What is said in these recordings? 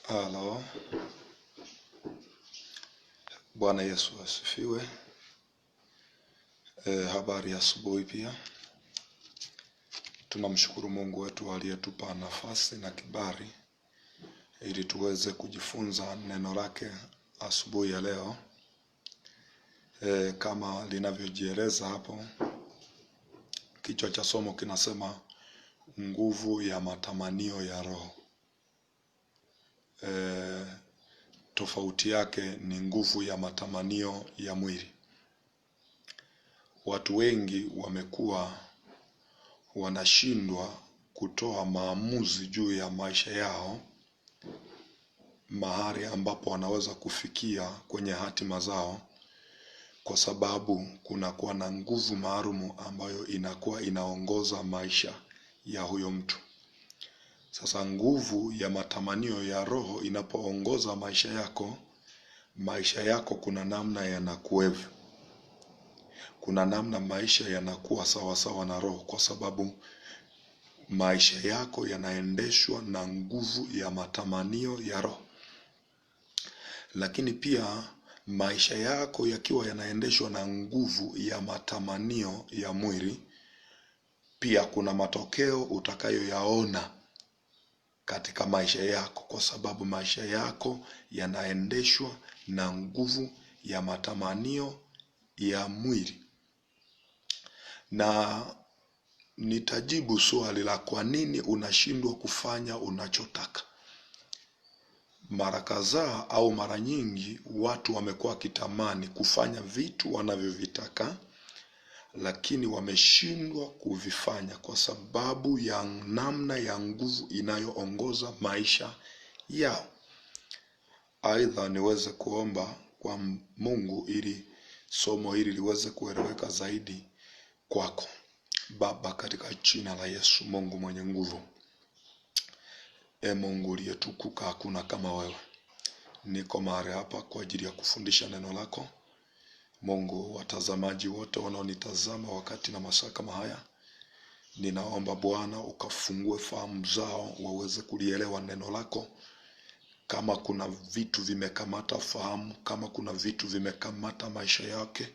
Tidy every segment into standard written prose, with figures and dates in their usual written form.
Halo, Bwana Yesu asifiwe. Habari ya asubuhi pia. Tunamshukuru Mungu wetu aliyetupa nafasi na kibali ili tuweze kujifunza neno lake asubuhi ya leo. Kama linavyojieleza hapo, kichwa cha somo kinasema nguvu ya matamanio ya roho. Tofauti yake ni nguvu ya matamanio ya mwili. Watu wengi wamekuwa wanashindwa kutoa maamuzi juu ya maisha yao, mahali ambapo wanaweza kufikia kwenye hatima zao, kwa sababu kunakuwa na nguvu maalum ambayo inakuwa inaongoza maisha ya huyo mtu. Sasa nguvu ya matamanio ya roho inapoongoza maisha yako kuna namna yanakuwevu. Kuna namna maisha yanakuwa sawa na roho, kwa sababu maisha yako yanaendeshwa na nguvu ya matamanio ya roho. Lakini pia maisha yako yakiwa yanaendeshwa na nguvu ya matamanio ya mwili, pia kuna matokeo utakayoyaona katika maisha yako, kwa sababu maisha yako yanaendeshwa na nguvu ya matamanio ya mwili. Na nitajibu swali la kwa nini unashindwa kufanya unachotaka. Mara kadhaa au mara nyingi watu wamekuwa kitamani kufanya vitu wanavyovitaka, lakini wameshindwa kuvifanya kwa sababu ya namna ya nguvu inayoongoza maisha yao. Aidha, niweze kuomba kwa Mungu ili somo hili liweze kueleweka zaidi kwako. Baba, katika jina la Yesu, Mungu mwenye nguvu, Mungu uliyetukuka, hakuna kama wewe. Niko mahali hapa kwa ajili ya kufundisha neno lako. Mungu, watazamaji wote wanaonitazama wakati na masaa kama haya, ninaomba Bwana ukafungue fahamu zao waweze kulielewa neno lako. Kama kuna vitu vimekamata fahamu, kama kuna vitu vimekamata maisha yake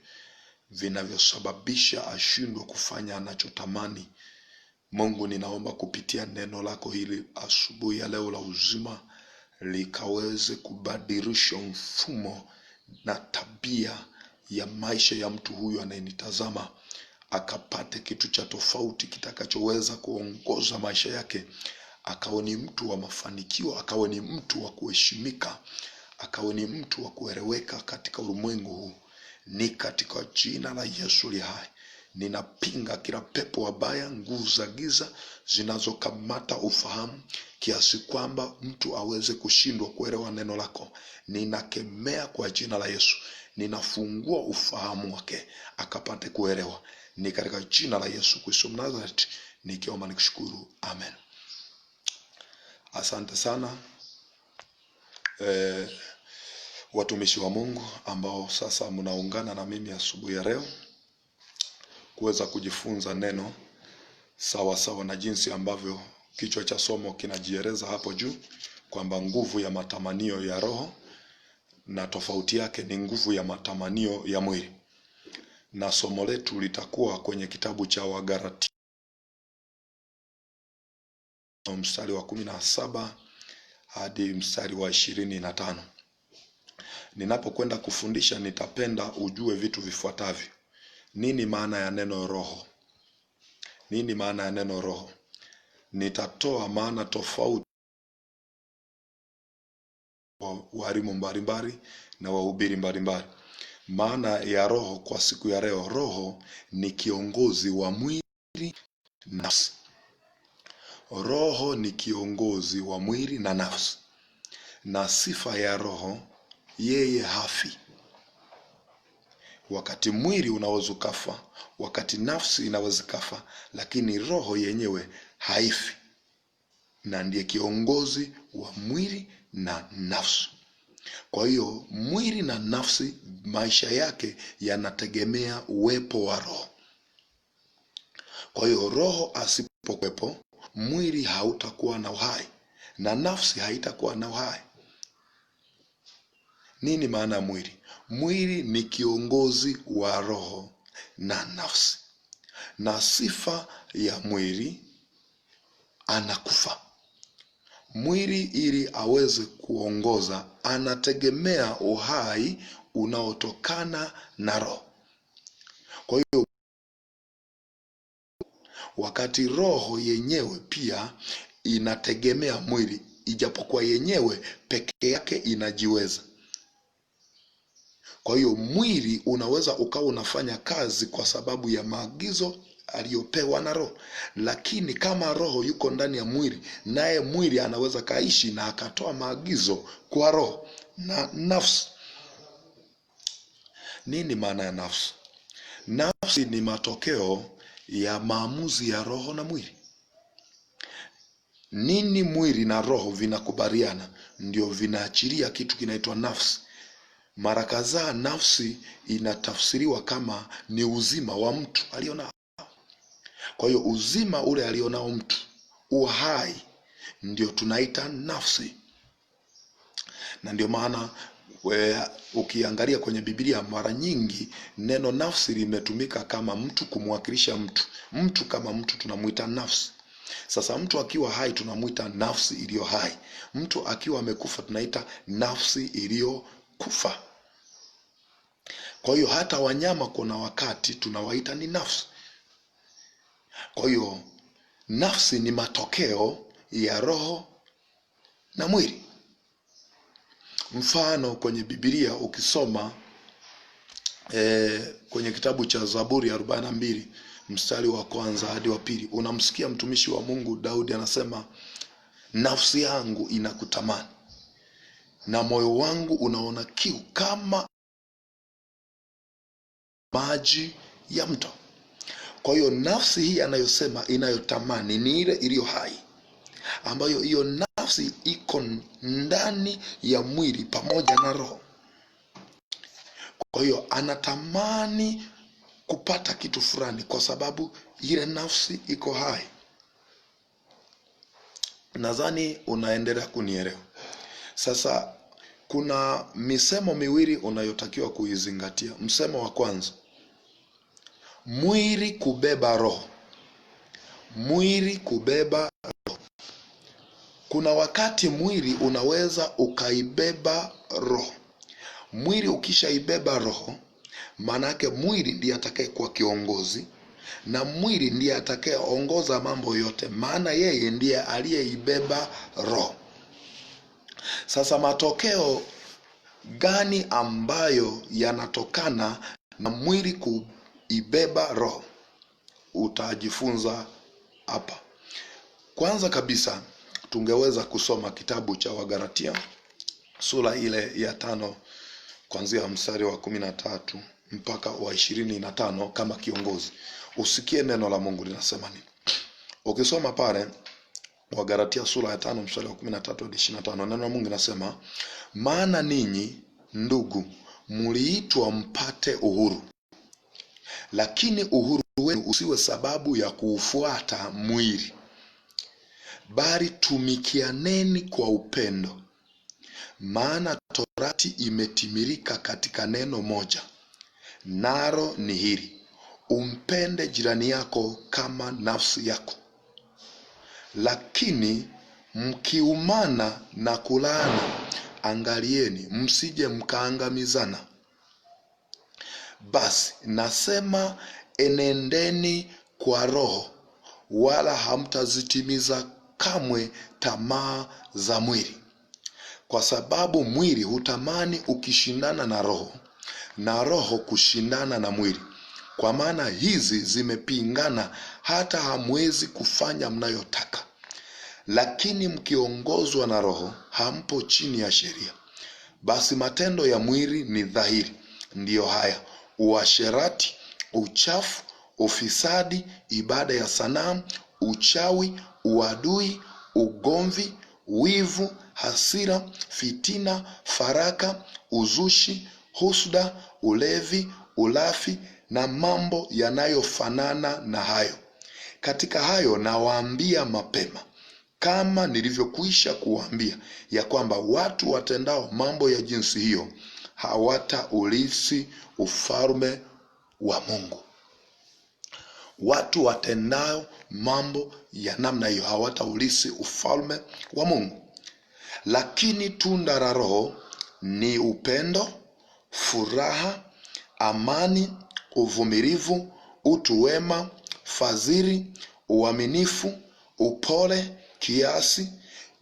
vinavyosababisha ashindwe kufanya anachotamani, Mungu, ninaomba kupitia neno lako hili asubuhi ya leo la uzima, likaweze kubadilisha mfumo na tabia ya maisha ya mtu huyu anayenitazama, akapate kitu cha tofauti kitakachoweza kuongoza maisha yake, akawe ni mtu wa mafanikio, akawe ni mtu wa kuheshimika, akawe ni mtu wa kueleweka katika ulimwengu huu. Ni katika jina la Yesu li hai, ninapinga kila pepo wabaya, nguvu za giza zinazokamata ufahamu kiasi kwamba mtu aweze kushindwa kuelewa neno lako. Ninakemea kwa jina la Yesu, ninafungua ufahamu wake akapate kuelewa. Ni katika jina la Yesu Kristo Mnazareti nikiomba nikishukuru, amen. Asante sana watumishi wa Mungu ambao sasa mnaungana na mimi asubuhi ya leo kuweza kujifunza neno sawa na jinsi ambavyo kichwa cha somo kinajieleza hapo juu, kwamba nguvu ya matamanio ya roho na tofauti yake ni nguvu ya matamanio ya mwili. Na somo letu litakuwa kwenye kitabu cha Wagalatia mstari wa 17 hadi mstari wa 25. Ninapokwenda kufundisha, nitapenda ujue vitu vifuatavyo. Nini maana ya neno roho? Nini maana ya neno roho? Nitatoa maana tofauti wa walimu mbalimbali na wahubiri mbalimbali. Maana ya roho kwa siku ya leo: roho ni kiongozi wa mwili na nafsi. Roho ni kiongozi wa mwili na nafsi. Na sifa ya roho, yeye hafi. Wakati mwili unaweza kufa, wakati nafsi inaweza kufa, lakini roho yenyewe haifi, na ndiye kiongozi wa mwili na nafsi. Kwa hiyo mwili na nafsi maisha yake yanategemea uwepo wa roho. Kwa hiyo roho asipokuwepo, mwili hautakuwa na uhai na nafsi haitakuwa na uhai. Nini maana ya mwili? Mwili ni kiongozi wa roho na nafsi, na sifa ya mwili, anakufa. Mwili ili aweze kuongoza anategemea uhai unaotokana na roho. Kwa hiyo wakati roho yenyewe pia inategemea mwili, ijapokuwa yenyewe peke yake inajiweza. Kwa hiyo mwili unaweza ukawa unafanya kazi kwa sababu ya maagizo aliyopewa na roho, lakini kama roho yuko ndani ya mwili, naye mwili anaweza kaishi na akatoa maagizo kwa roho na nafsi. Nini maana ya nafsi? Nafsi ni matokeo ya maamuzi ya roho na mwili. Nini mwili na roho vinakubaliana, ndio vinaachilia kitu kinaitwa nafsi. Mara kadhaa nafsi inatafsiriwa kama ni uzima wa mtu alionao. Kwa hiyo uzima ule alionao mtu, uhai, ndio tunaita nafsi. Na ndio maana ukiangalia kwenye Biblia mara nyingi neno nafsi limetumika kama mtu, kumwakilisha mtu. Mtu kama mtu tunamuita nafsi. Sasa mtu akiwa hai tunamuita nafsi iliyo hai. Mtu akiwa amekufa tunaita nafsi iliyokufa. Kwa hiyo hata wanyama kuna wakati tunawaita ni nafsi. Kwa hiyo nafsi ni matokeo ya roho na mwili. Mfano kwenye Biblia ukisoma kwenye kitabu cha Zaburi 42 mstari wa kwanza hadi wa pili, unamsikia mtumishi wa Mungu Daudi anasema, nafsi yangu inakutamani na moyo wangu unaona kiu kama maji ya mto. Kwa hiyo nafsi hii anayosema inayotamani ni ile iliyo hai, ambayo hiyo nafsi iko ndani ya mwili pamoja na roho. Kwa hiyo anatamani kupata kitu fulani kwa sababu ile nafsi iko hai. Nadhani unaendelea kunielewa. Sasa kuna misemo miwili unayotakiwa kuizingatia. Msemo wa kwanza, mwili kubeba roho. Mwili kubeba roho. Kuna wakati mwili unaweza ukaibeba roho. Mwili ukishaibeba roho, maana yake mwili ndiye atakaye kuwa kiongozi, na mwili ndiye atakayeongoza mambo yote, maana yeye ndiye aliyeibeba roho. Sasa matokeo gani ambayo yanatokana na mwili kuibeba roho? Utajifunza hapa. Kwanza kabisa tungeweza kusoma kitabu cha Wagalatia sura ile ya 5 kuanzia mstari wa 13 mpaka wa 25 kama kiongozi. Usikie neno la Mungu linasema nini. Ukisoma pale Wagalatia sura ya 5 mstari wa 13 hadi 25, neno la Mungu linasema, maana ninyi ndugu mliitwa mpate uhuru, lakini uhuru wenu usiwe sababu ya kuufuata mwili, bali tumikianeni kwa upendo. Maana torati imetimilika katika neno moja, nalo ni hili, umpende jirani yako kama nafsi yako. Lakini mkiumana na kulaani, angalieni msije mkaangamizana. Basi nasema, enendeni kwa roho, wala hamtazitimiza kamwe tamaa za mwili. Kwa sababu mwili hutamani ukishindana na roho, na roho kushindana na mwili. Kwa maana hizi zimepingana, hata hamwezi kufanya mnayotaka. Lakini mkiongozwa na roho, hampo chini ya sheria. Basi matendo ya mwili ni dhahiri, ndiyo haya: uasherati, uchafu, ufisadi, ibada ya sanamu, uchawi, uadui, ugomvi, wivu, hasira, fitina, faraka, uzushi, husuda, ulevi, ulafi na mambo yanayofanana na hayo. Katika hayo nawaambia mapema, kama nilivyokwisha kuambia ya kwamba watu watendao mambo ya jinsi hiyo hawataurithi ufalme wa Mungu. Watu watendao mambo ya namna hiyo hawataurithi ufalme wa Mungu. Lakini tunda la Roho ni upendo, furaha, amani, uvumilivu, utu wema, fadhili, uaminifu, upole, kiasi.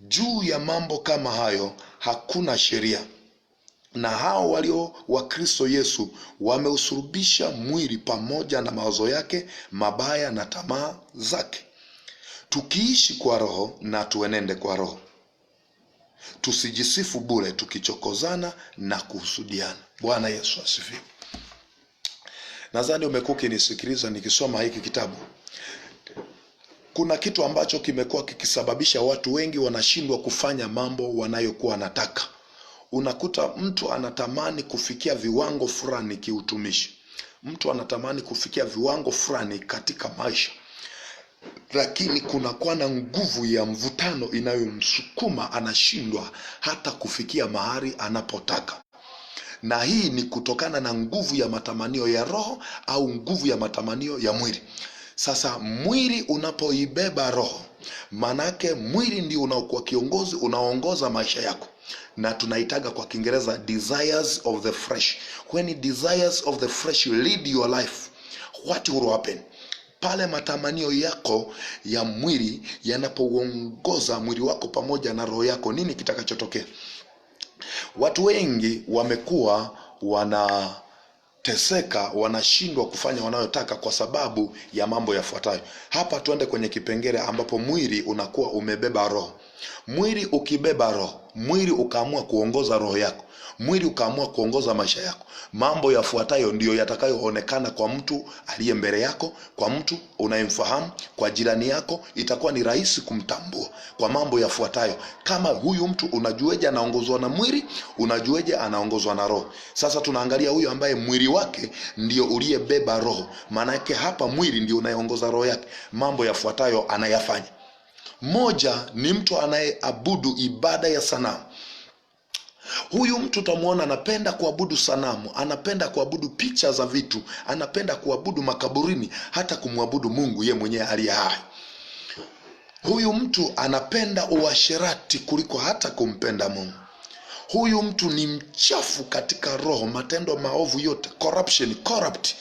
Juu ya mambo kama hayo hakuna sheria. Na hao walio wa Kristo Yesu wameusulubisha mwili pamoja na mawazo yake mabaya na tamaa zake. Tukiishi kwa Roho na tuenende kwa Roho. Tusijisifu bure tukichokozana na kuhusudiana. Bwana Yesu asifiwe. Nadhani umekuwa ukinisikiliza nikisoma hiki kitabu. Kuna kitu ambacho kimekuwa kikisababisha watu wengi wanashindwa kufanya mambo wanayokuwa wanataka. Unakuta mtu anatamani kufikia viwango fulani kiutumishi. Mtu anatamani kufikia viwango fulani katika maisha. Lakini kunakuwa na nguvu ya mvutano inayomsukuma anashindwa hata kufikia mahali anapotaka. Na hii ni kutokana na nguvu ya matamanio ya roho au nguvu ya matamanio ya mwili. Sasa mwili unapoibeba roho, manake mwili ndio unaokuwa kiongozi, unaongoza maisha yako. Na tunaitaga kwa Kiingereza desires of the flesh. When desires of the flesh lead your life, what will happen? Pale matamanio yako ya mwili yanapouongoza mwili wako pamoja na roho yako, nini kitakachotokea? Watu wengi wamekuwa wanateseka, wanashindwa kufanya wanayotaka kwa sababu ya mambo yafuatayo. Hapa tuende kwenye kipengele ambapo mwili unakuwa umebeba roho. Mwili ukibeba roho, mwili ukaamua kuongoza roho yako, mwili ukaamua kuongoza maisha yako, mambo yafuatayo ndiyo yatakayoonekana kwa mtu aliye mbele yako, kwa mtu unayemfahamu, kwa jirani yako. Itakuwa ni rahisi kumtambua kwa mambo yafuatayo. Kama huyu mtu unajueje anaongozwa na mwili, unajueje anaongozwa na roho? Sasa tunaangalia huyu ambaye mwili wake ndio uliyebeba roho. Maana yake hapa mwili ndio unayeongoza roho yake. Mambo yafuatayo anayafanya. Moja ni mtu anayeabudu ibada ya sanamu. Huyu mtu utamuona anapenda kuabudu sanamu, anapenda kuabudu picha za vitu, anapenda kuabudu makaburini, hata kumwabudu Mungu ye mwenyewe aliye hai. Huyu mtu anapenda uasherati kuliko hata kumpenda Mungu. Huyu mtu ni mchafu katika roho, matendo maovu yote, corrupt,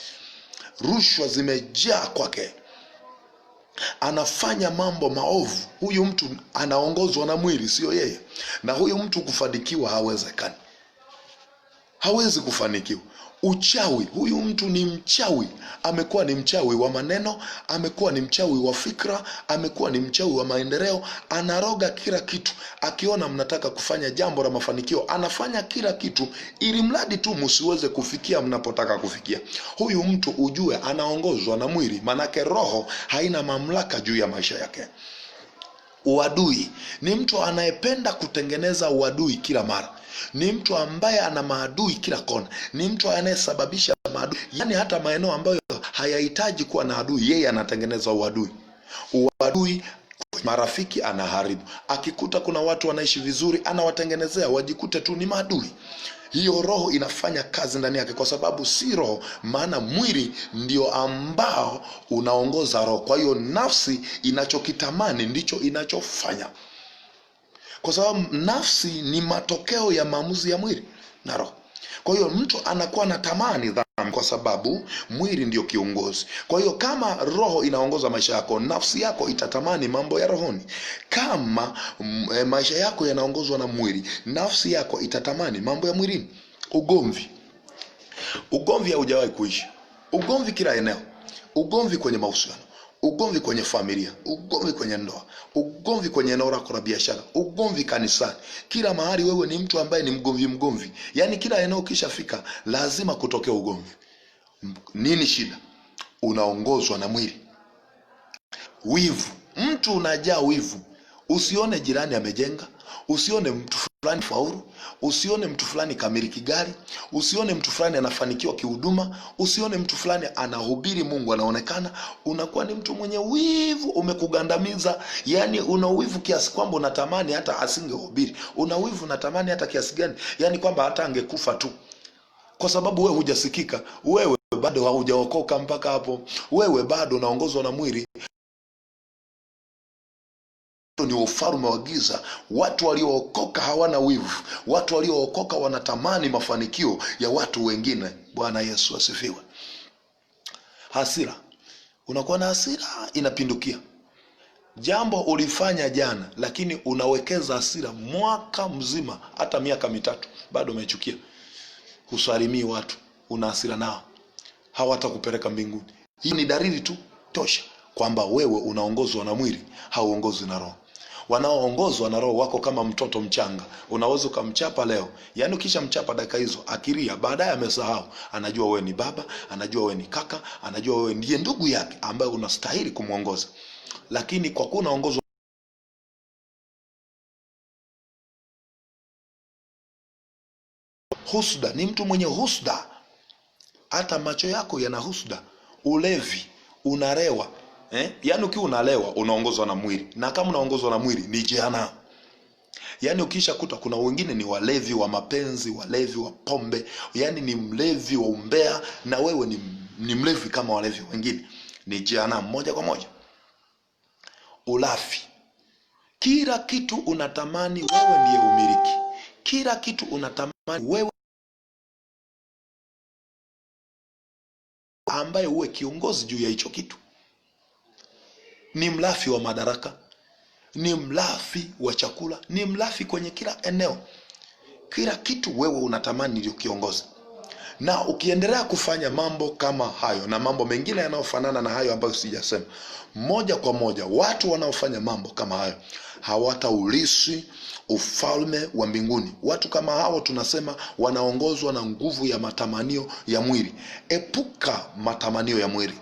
rushwa zimejaa kwake. Anafanya mambo maovu. Huyu mtu anaongozwa na mwili, sio yeye. Na huyu mtu kufanikiwa hawezekani. Hawezi kufanikiwa. Uchawi, huyu mtu ni mchawi. Amekuwa ni mchawi wa maneno, amekuwa ni mchawi wa fikra, amekuwa ni mchawi wa maendeleo. Anaroga kila kitu. Akiona mnataka kufanya jambo la mafanikio, anafanya kila kitu ili mradi tu msiweze kufikia mnapotaka kufikia. Huyu mtu ujue anaongozwa na mwili, manake roho haina mamlaka juu ya maisha yake. Uadui, ni mtu anayependa kutengeneza uadui kila mara. Ni mtu ambaye ana maadui kila kona. Ni mtu anayesababisha maadui. Yaani hata maeneo ambayo hayahitaji kuwa na adui, yeye anatengeneza uadui. Uadui, marafiki anaharibu. Akikuta kuna watu wanaishi vizuri, anawatengenezea wajikute tu ni maadui. Hiyo roho inafanya kazi ndani yake, kwa sababu si roho, maana mwili ndio ambao unaongoza roho. Kwa hiyo nafsi inachokitamani ndicho inachofanya, kwa sababu nafsi ni matokeo ya maamuzi ya mwili na roho. Kwa hiyo mtu anakuwa na tamani dhambi kwa sababu mwili ndio kiongozi. Kwa hiyo kama roho inaongoza maisha yako, nafsi yako itatamani mambo ya rohoni. Kama maisha yako yanaongozwa na mwili, nafsi yako itatamani mambo ya mwilini. Ugomvi haujawahi kuisha. Ugomvi kila eneo. Ugomvi kwenye mahusiano, ugomvi kwenye familia, ugomvi kwenye ndoa, ugomvi kwenye eneo lako la biashara, ugomvi kanisani. Kila mahali wewe ni mtu ambaye ni mgomvi. Yaani kila eneo ukishafika lazima kutokea ugomvi. Nini shida? Unaongozwa na mwili. Wivu, mtu unajaa wivu. Usione jirani amejenga, Usione mtu fulani faulu, usione mtu fulani kamiliki gari, usione mtu fulani anafanikiwa kihuduma, usione mtu fulani anahubiri Mungu anaonekana. Unakuwa ni mtu mwenye wivu, umekugandamiza. Yani una wivu kiasi kwamba unatamani hata asingehubiri. Una wivu unatamani hata kiasi gani? Yani kwamba hata angekufa tu, kwa sababu wewe hujasikika, wewe bado haujaokoka mpaka hapo, wewe bado unaongozwa na mwili. Ni ufalme wa giza. Watu waliookoka hawana wivu. Watu waliookoka wanatamani mafanikio ya watu wengine. Bwana Yesu asifiwe. Hasira, unakuwa na hasira inapindukia. Jambo ulifanya jana, lakini unawekeza hasira mwaka mzima, hata miaka mitatu, bado umechukia. Husalimii watu, una hasira nao, hawatakupeleka mbinguni. Hii ni dalili tu tosha kwamba wewe unaongozwa na mwili, hauongozwi na roho. Wanaoongozwa na roho wako kama mtoto mchanga. Unaweza ukamchapa leo, yani ukisha mchapa dakika hizo akilia, baadaye amesahau. Anajua wewe ni baba, anajua wewe ni kaka, anajua wewe ndiye ndugu yake ambaye unastahili kumuongoza. Lakini kwa kuwa unaongozwa husda, ni mtu mwenye husda, hata macho yako yana husda. Ulevi, unarewa. Yani ukiwa unalewa unaongozwa na mwili, na kama unaongozwa na mwili ni jehanamu. Yani ukisha kuta kuna wengine ni walevi wa mapenzi, walevi wa pombe, yani ni mlevi wa umbea, na wewe ni mlevi kama walevi wengine, ni jehanamu moja kwa moja. Ulafi, kila kitu unatamani wewe ndiye umiliki, kila kitu unatamani wewe ambaye uwe kiongozi juu ya hicho kitu. Ni mlafi wa madaraka, ni mlafi wa chakula, ni mlafi kwenye kila eneo. Kila kitu wewe unatamani ndio kiongozi. Na ukiendelea kufanya mambo kama hayo na mambo mengine yanayofanana na hayo ambayo sijasema, moja kwa moja watu wanaofanya mambo kama hayo hawataurithi ufalme wa mbinguni. Watu kama hao tunasema wanaongozwa na nguvu ya matamanio ya mwili. Epuka matamanio ya mwili.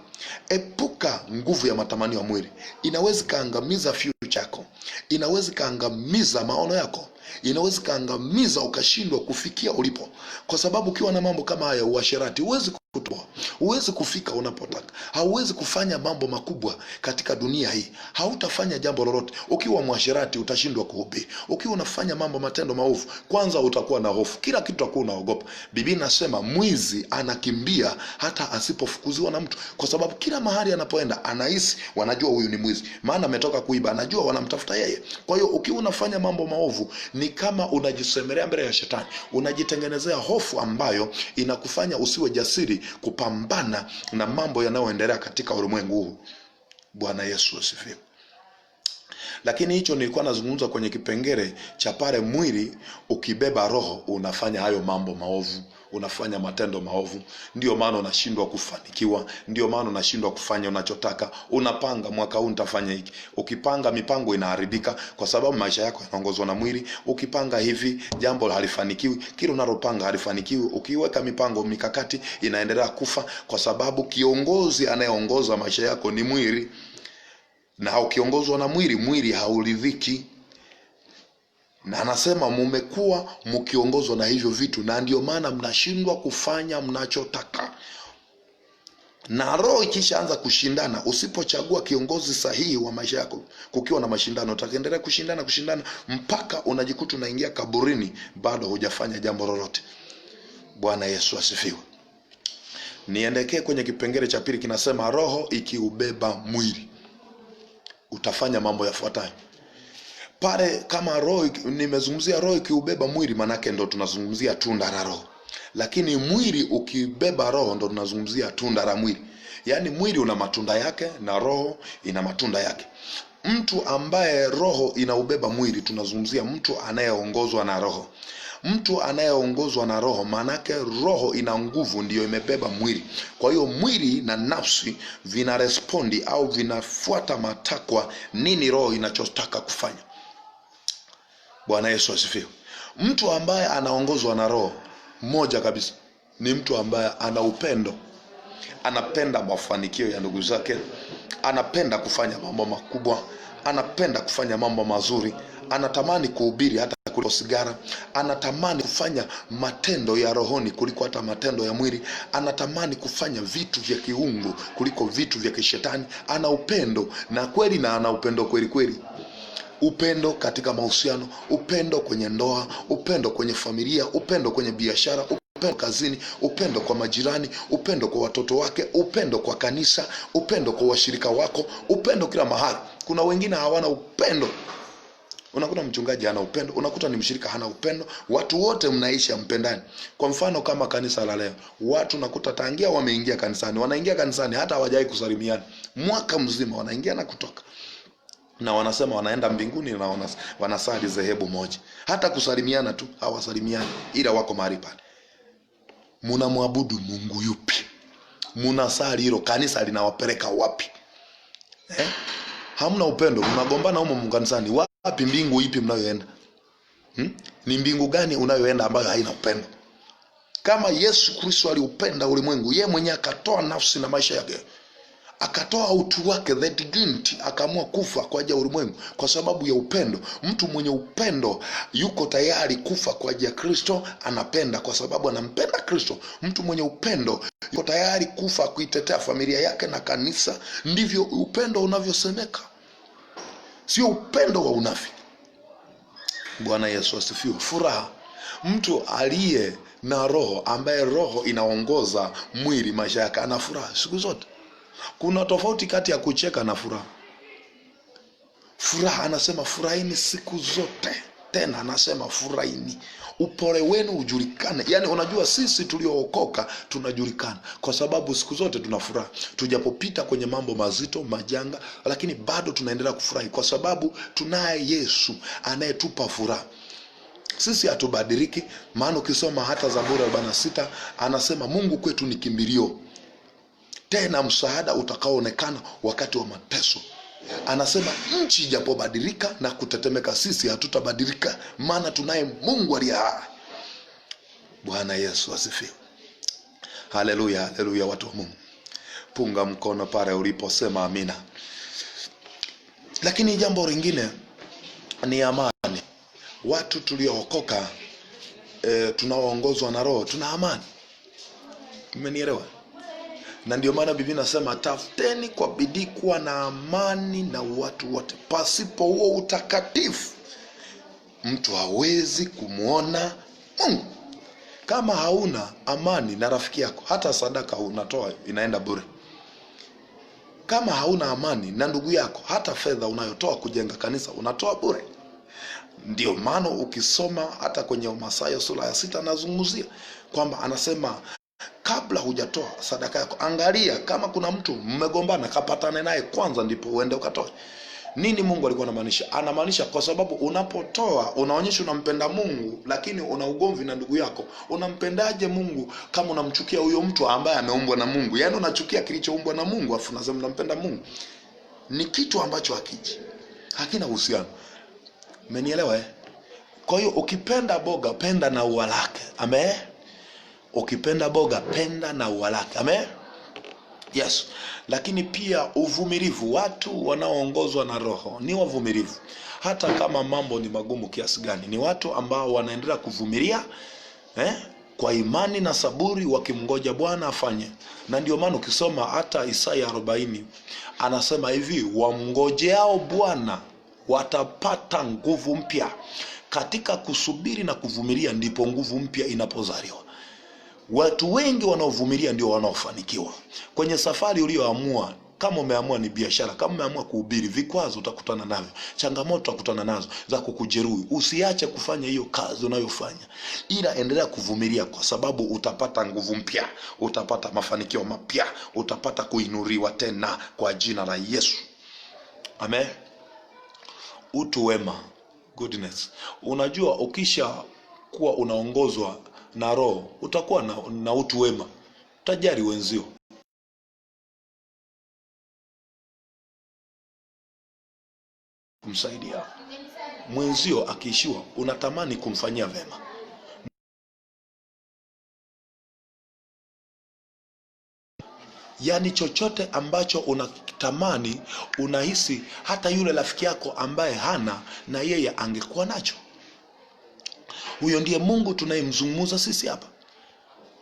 Epuka nguvu ya matamanio ya mwili. Inaweza kaangamiza future yako, inaweza kaangamiza maono yako, inaweza kaangamiza ukashindwa kufikia ulipo. Kwa sababu ukiwa na mambo kama haya, uasherati, huwezi kutoa, huwezi kufika unapotaka, hauwezi kufanya mambo makubwa katika dunia hii, hautafanya jambo lolote. Ukiwa mwasherati utashindwa kuhubiri. Ukiwa unafanya mambo matendo maovu, kwanza utakuwa na hofu, kila kitu utakuwa unaogopa. Biblia inasema mwizi anakimbia hata asipofukuziwa na mtu, kwa sababu kila mahali anapoenda anahisi wanajua huyu ni mwizi, maana ametoka kuiba, anajua wanamtafuta yeye. Kwa hiyo ukiwa unafanya mambo maovu ni kama unajisemelea mbele ya shetani, unajitengenezea hofu ambayo inakufanya usiwe jasiri kupambana na mambo yanayoendelea katika ulimwengu huu. Bwana Yesu asifiwe. Lakini hicho nilikuwa nazungumza kwenye kipengele cha pale mwili ukibeba roho unafanya hayo mambo maovu, unafanya matendo maovu. Ndio maana unashindwa kufanikiwa, ndio maana unashindwa kufanya unachotaka. Unapanga mwaka huu nitafanya hiki, ukipanga mipango inaharibika kwa sababu maisha yako yanaongozwa na mwili. Ukipanga hivi jambo halifanikiwi, kile unalopanga halifanikiwi. Ukiweka mipango mikakati inaendelea kufa, kwa sababu kiongozi anayeongoza maisha yako ni mwili. Na ukiongozwa na mwili, mwili hauridhiki. Na anasema mumekuwa mkiongozwa na hivyo vitu, na ndio maana mnashindwa kufanya mnachotaka. Na roho ikishaanza kushindana, usipochagua kiongozi sahihi wa maisha yako, kukiwa na mashindano, utaendelea kushindana mpaka unajikuta unaingia kaburini bado hujafanya jambo lolote. Bwana Yesu asifiwe. Niendekee kwenye kipengele cha pili, kinasema roho ikiubeba mwili utafanya mambo yafuatayo. Pale kama roho, nimezungumzia roho ikiubeba mwili, manake ndo tunazungumzia tunda la roho. Lakini mwili ukibeba roho ndo tunazungumzia tunda la mwili. Yaani mwili una matunda yake na roho ina matunda yake. Mtu ambaye roho inaubeba mwili, tunazungumzia mtu anayeongozwa na roho. Mtu anayeongozwa na roho, manake roho ina nguvu, ndiyo imebeba mwili. Kwa hiyo mwili na nafsi vina respondi au vinafuata matakwa nini roho inachotaka kufanya. Bwana Yesu asifiwe. Mtu ambaye anaongozwa na roho, moja kabisa, ni mtu ambaye ana upendo. Anapenda mafanikio ya ndugu zake, anapenda kufanya mambo makubwa, anapenda kufanya mambo mazuri, anatamani kuhubiri hata kuliko sigara, anatamani kufanya matendo ya rohoni kuliko hata matendo ya mwili, anatamani kufanya vitu vya kiungu kuliko vitu vya kishetani. Ana upendo na kweli, na ana upendo kweli kweli. Upendo katika mahusiano, upendo kwenye ndoa, upendo kwenye familia, upendo kwenye biashara, upendo kazini, upendo kwa majirani, upendo kwa watoto wake, upendo kwa kanisa, upendo kwa washirika wako, upendo kila mahali. Kuna wengine hawana upendo. Unakuta mchungaji hana upendo, unakuta ni mshirika hana upendo, watu wote mnaishi mpendani. Kwa mfano kama kanisa la leo, watu nakuta tangia wameingia kanisani, wanaingia kanisani hata hawajai kusalimiana mwaka mzima, wanaingia na kutoka, na wanasema wanaenda mbinguni, na wanasali dhehebu moja, hata kusalimiana tu hawasalimiani, ila wako mahali pale. Mnamwabudu Mungu yupi? Mnasali hilo kanisa linawapeleka wapi? Hamna upendo, mnagombana humo kanisani. Wapi mbingu ipi mnayoenda? Ni mbingu gani unayoenda ambayo haina upendo? Kama Yesu Kristo aliupenda ulimwengu, yeye mwenyewe akatoa nafsi na maisha yake, akatoa utu wake, the dignity, akaamua kufa kwa ajili ya ulimwengu kwa sababu ya upendo. Mtu mwenye upendo yuko tayari kufa kwa ajili ya Kristo, anapenda kwa sababu anampenda Kristo. Mtu mwenye upendo yuko tayari kufa kuitetea familia yake na kanisa. Ndivyo upendo unavyosemeka, sio upendo wa unafiki. Bwana Yesu asifiwe. Furaha, mtu aliye na roho, ambaye roho inaongoza mwili, maisha yake, ana furaha siku zote. Kuna tofauti kati ya kucheka na furaha. Furaha anasema furahini siku zote, tena anasema furahini, upole wenu ujulikane. Yani unajua sisi tuliookoka tunajulikana kwa sababu siku zote tuna furaha. Tujapopita kwenye mambo mazito, majanga, lakini bado tunaendelea kufurahi kwa sababu tunaye Yesu anayetupa furaha. Sisi hatubadiliki, maana ukisoma hata Zaburi 46 anasema Mungu kwetu ni kimbilio, tena msaada utakaoonekana wakati wa mateso. Anasema nchi ijapobadilika na kutetemeka, sisi hatutabadilika, maana tunaye Mungu aliye hai. Bwana Yesu asifiwe. Haleluya, haleluya. Watu wa Mungu, punga mkono pale uliposema amina. Lakini jambo lingine ni amani. Watu tuliookoka, tunaoongozwa na Roho, tuna amani. Umenielewa? Na ndio maana Biblia inasema tafuteni kwa bidii kuwa na amani na watu wote, pasipo huo utakatifu mtu hawezi kumuona Mungu. Kama hauna amani na rafiki yako, hata sadaka unatoa inaenda bure. Kama hauna amani na ndugu yako, hata fedha unayotoa kujenga kanisa unatoa bure. Ndio maana ukisoma hata kwenye Mathayo sura ya 6 anazungumzia kwamba anasema kabla hujatoa sadaka yako, angalia kama kuna mtu mmegombana, kapatane naye kwanza ndipo uende ukatoe. Nini Mungu alikuwa anamaanisha? Anamaanisha kwa sababu unapotoa unaonyesha unampenda Mungu, lakini una ugomvi na ndugu yako. Unampendaje Mungu kama unamchukia huyo mtu ambaye ameumbwa na Mungu? Yaani unachukia kilichoumbwa na Mungu afu unasema unampenda Mungu. Ni kitu ambacho hakina uhusiano. Umenielewa Kwa hiyo ukipenda boga, penda na ua lake. Amen. Ukipenda boga, penda na ua lake. Amen. Yes. Lakini pia uvumilivu. Watu wanaoongozwa na Roho ni wavumilivu, hata kama mambo ni magumu kiasi gani. Ni watu ambao wanaendelea kuvumilia kwa imani na saburi, wakimngoja Bwana afanye. Na ndio maana ukisoma hata Isaya 40 anasema hivi, wamngojeao Bwana watapata nguvu mpya. Katika kusubiri na kuvumilia ndipo nguvu mpya inapozaliwa. Watu wengi wanaovumilia ndio wanaofanikiwa kwenye safari ulioamua. Kama umeamua ni biashara, kama umeamua kuhubiri, vikwazo utakutana navyo, changamoto utakutana nazo za kukujeruhi. Usiache kufanya hiyo kazi unayofanya, ila endelea kuvumilia, kwa sababu utapata nguvu mpya, utapata mafanikio mapya, utapata kuinuriwa tena kwa jina la Yesu. Amen. Utu wema, goodness. Unajua ukisha kuwa unaongozwa na Roho utakuwa na utu wema, utajali wenzio. Kumsaidia mwenzio akiishiwa, unatamani kumfanyia vema. Yaani chochote ambacho unatamani, unahisi hata yule rafiki yako ambaye hana, na yeye angekuwa nacho. Huyo ndiye Mungu tunayemzungumza sisi hapa.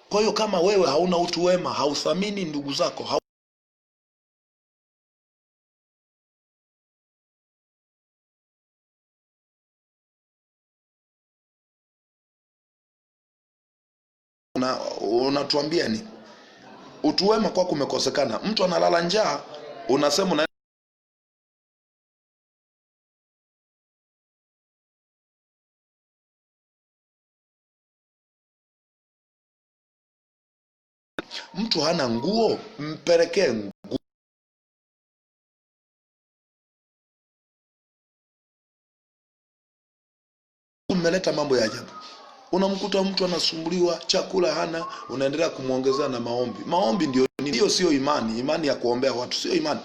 Kwa hiyo kama wewe hauna utu wema, hauthamini ndugu zako, unatuambia ni utu wema kwako umekosekana. Mtu analala njaa, unasema mtu hana nguo, mpelekee nguo. Umeleta mambo ya ajabu. Unamkuta mtu anasumbuliwa, chakula hana, unaendelea kumuongezea na maombi. Maombi ndio hiyo, sio imani. Imani ya kuombea watu sio imani.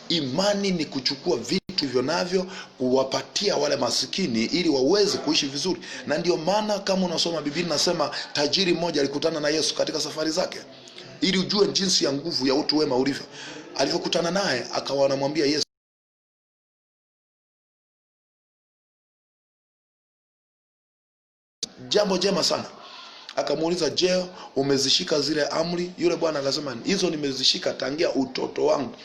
Imani ni kuchukua vitu hivyo navyo kuwapatia wale masikini ili waweze kuishi vizuri. Na ndio maana kama unasoma Biblia nasema tajiri mmoja alikutana na Yesu katika safari zake, ili ujue jinsi ya nguvu ya utu wema ulivyo. Alivyokutana naye akawa anamwambia Yesu jambo jema sana. Akamuuliza, je, umezishika zile amri? Yule bwana akasema, hizo nimezishika tangia utoto wangu.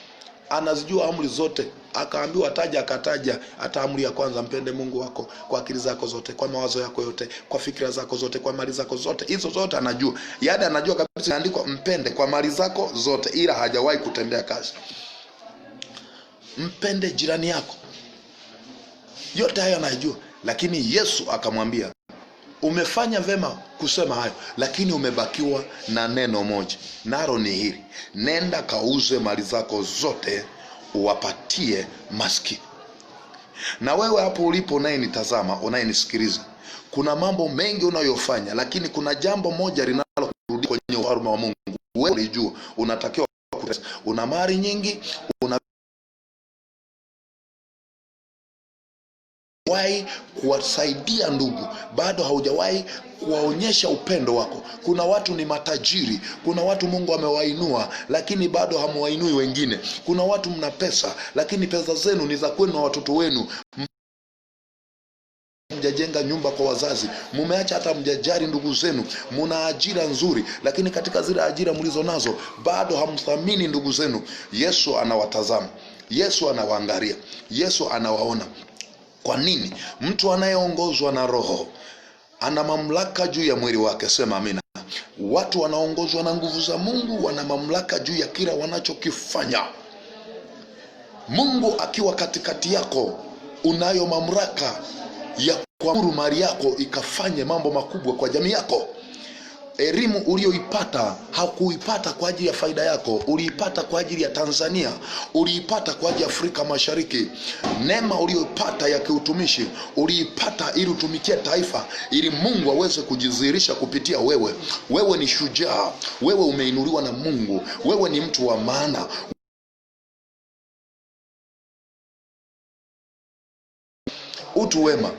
Anazijua amri zote. Akaambiwa taja, akataja. Hata amri ya kwanza, mpende Mungu wako kwa akili zako zote, kwa mawazo yako yote, kwa fikira zako zote, kwa mali zako zote. Hizo zote anajua. Yaani anajua kabisa inaandikwa mpende kwa mali zako zote, ila hajawahi kutendea kazi. Mpende jirani yako. Yote hayo anajua. Lakini Yesu akamwambia, umefanya vema kusema hayo, lakini umebakiwa na neno moja, nalo ni hili: nenda kauze mali zako zote uwapatie maskini. Na wewe hapo ulipo, unayenitazama, unayenisikiliza, kuna mambo mengi unayofanya, lakini kuna jambo moja linalokurudi kwenye ufalme wa Mungu. Wewe ulijua unatakiwa kutesa. Una mali nyingi, wahi kuwasaidia ndugu, bado haujawahi kuwaonyesha upendo wako. Kuna watu ni matajiri, kuna watu Mungu amewainua, lakini bado hamwainui wengine. Kuna watu mna pesa, lakini pesa zenu ni za kwenu na watoto wenu. Mjajenga nyumba kwa wazazi, mumeacha hata mjajari ndugu zenu. Muna ajira nzuri, lakini katika zile ajira mlizo nazo bado hamthamini ndugu zenu. Yesu anawatazama, Yesu anawaangalia, Yesu anawaona. Kwa nini? Mtu anayeongozwa na Roho ana mamlaka juu ya mwili wake. Sema amina. Watu wanaongozwa na nguvu za Mungu wana mamlaka juu ya kila wanachokifanya. Mungu akiwa katikati yako, unayo mamlaka ya kuamuru mali yako ikafanye mambo makubwa kwa jamii yako. Elimu ulioipata hakuipata kwa ajili ya faida yako, uliipata kwa ajili ya Tanzania, uliipata kwa ajili ya Afrika Mashariki. Neema ulioipata ya kiutumishi uliipata ili utumikie taifa, ili Mungu aweze kujidhihirisha kupitia wewe. Wewe ni shujaa, wewe umeinuliwa na Mungu, wewe ni mtu wa maana. Utu wema.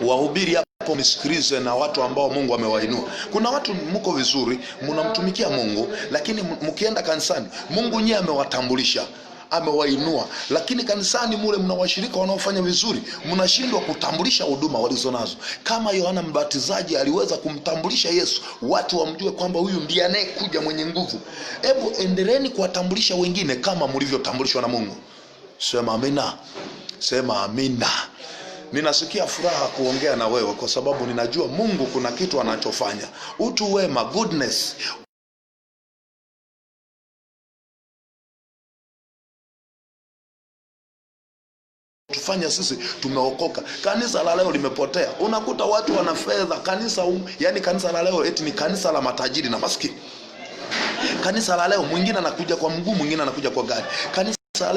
Wahubiri hapo msikilize na watu ambao Mungu amewainua. Kuna watu mko vizuri, mnamtumikia Mungu, lakini mkienda kanisani, Mungu nyewe amewatambulisha, amewainua, lakini kanisani mule mna washirika wanaofanya vizuri, mnashindwa kutambulisha huduma walizonazo. Kama Yohana Mbatizaji aliweza kumtambulisha Yesu, watu wamjue kwamba huyu ndiye anayekuja mwenye nguvu. Hebu endeleeni kuwatambulisha wengine kama mlivyotambulishwa na Mungu. Sema amina. Sema amina. Ninasikia furaha kuongea na wewe kwa sababu ninajua Mungu kuna kitu anachofanya. Utu wema, goodness. Tufanya sisi tumeokoka. Kanisa la leo limepotea. Unakuta watu wana fedha, yani kanisa la leo eti ni kanisa la matajiri na maskini. Kanisa la leo mwingine anakuja kwa mguu, mwingine anakuja kwa gari. Kanisa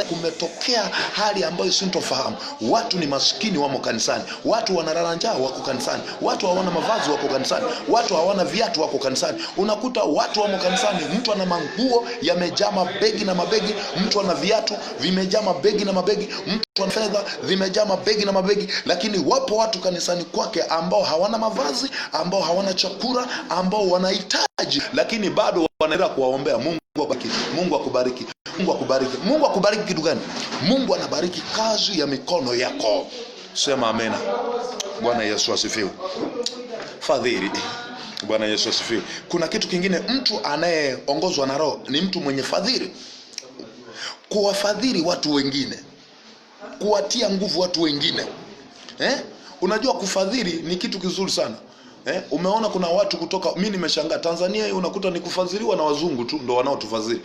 kumetokea hali ambayo sintofahamu. Watu ni maskini wamo kanisani, watu wanalala njaa wako kanisani, watu hawana mavazi wako kanisani, watu hawana viatu wako kanisani. Unakuta watu wamo kanisani, mtu ana manguo yamejaa mabegi na mabegi, mtu ana viatu vimejaa mabegi na mabegi, mtu ana fedha vimejaa mabegi na mabegi, lakini wapo watu kanisani kwake ambao hawana mavazi, ambao hawana chakula, ambao wanahitaji, lakini bado wanaendelea kuwaombea Mungu Mungu akubariki. Mungu akubariki. Mungu akubariki kitu gani? Mungu anabariki kazi ya mikono yako. Sema amena. Bwana Yesu asifiwe. Fadhili. Bwana Yesu asifiwe. Kuna kitu kingine, mtu anayeongozwa na Roho ni mtu mwenye fadhili. Kuwafadhili watu wengine, kuwatia nguvu watu wengine. Unajua kufadhili ni kitu kizuri sana. Umeona kuna watu kutoka, mimi nimeshangaa Tanzania hii unakuta ni kufadhiliwa na wazungu tu ndio wanaotufadhili.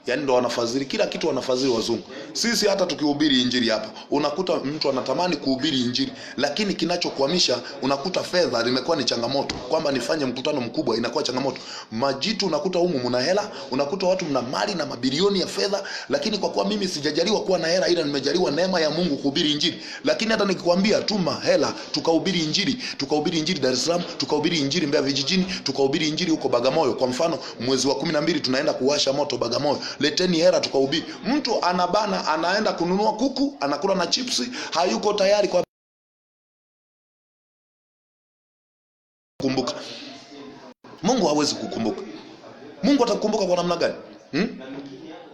Yaani ndo wanafadhili kila kitu, wanafadhili wazungu. Sisi hata tukihubiri injili hapa, unakuta mtu anatamani kuhubiri injili, lakini kinachokwamisha unakuta fedha limekuwa ni changamoto, kwamba nifanye mkutano mkubwa inakuwa changamoto. Majitu unakuta humu mna hela, unakuta watu mna mali na mabilioni ya fedha, lakini kwa kuwa mimi sijajaliwa kuwa na hela, ila nimejaliwa neema ya Mungu kuhubiri injili. Lakini hata nikikwambia tuma hela tukahubiri injili Dar es Salaam, tukahubiri injili Mbeya vijijini, tukahubiri injili huko Bagamoyo. Kwa mfano mwezi wa 12 tunaenda kuwasha moto Bagamoyo. Leteni hela tukahubiri. Mtu anabana, anaenda kununua kuku, anakula na chipsi, hayuko tayari kwa kumbuka. Mungu hawezi kukumbuka. Mungu atakukumbuka kwa namna gani?